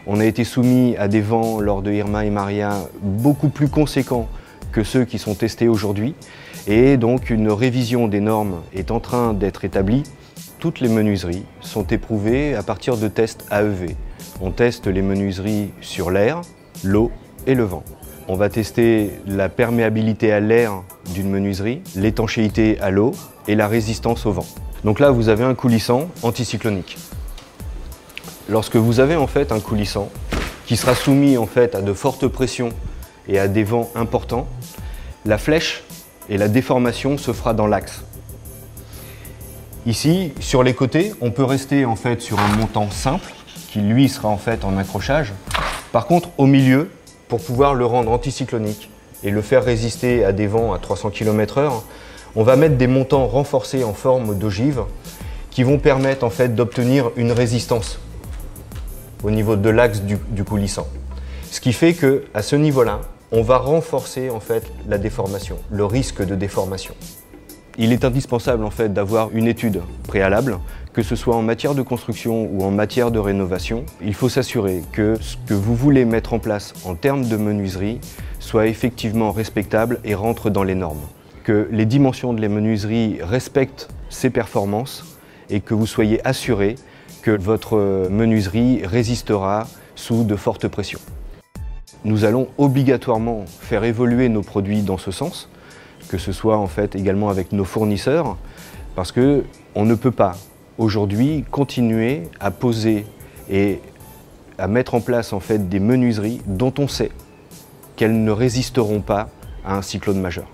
On a été soumis à des vents lors de Irma et Maria beaucoup plus conséquents que ceux qui sont testés aujourd'hui. Et donc une révision des normes est en train d'être établie. Toutes les menuiseries sont éprouvées à partir de tests AEV. On teste les menuiseries sur l'air, l'eau et le vent. On va tester la perméabilité à l'air d'une menuiserie, l'étanchéité à l'eau et la résistance au vent. Donc là, vous avez un coulissant anticyclonique. Lorsque vous avez en fait un coulissant qui sera soumis en fait à de fortes pressions et à des vents importants, la flèche et la déformation se fera dans l'axe. Ici, sur les côtés, on peut rester en fait sur un montant simple qui lui sera en fait en accrochage. Par contre, au milieu, pour pouvoir le rendre anticyclonique et le faire résister à des vents à 300 km/h, on va mettre des montants renforcés en forme d'ogive qui vont permettre en fait d'obtenir une résistance au niveau de l'axe du coulissant. Ce qui fait qu'à ce niveau-là, on va renforcer en fait la déformation, le risque de déformation. Il est indispensable en fait d'avoir une étude préalable, que ce soit en matière de construction ou en matière de rénovation. Il faut s'assurer que ce que vous voulez mettre en place en termes de menuiserie soit effectivement respectable et rentre dans les normes. Que les dimensions de les menuiseries respectent ces performances et que vous soyez assuré que votre menuiserie résistera sous de fortes pressions. Nous allons obligatoirement faire évoluer nos produits dans ce sens, que ce soit en fait également avec nos fournisseurs, parce qu'on ne peut pas aujourd'hui continuer à poser et à mettre en place en fait des menuiseries dont on sait qu'elles ne résisteront pas à un cyclone majeur.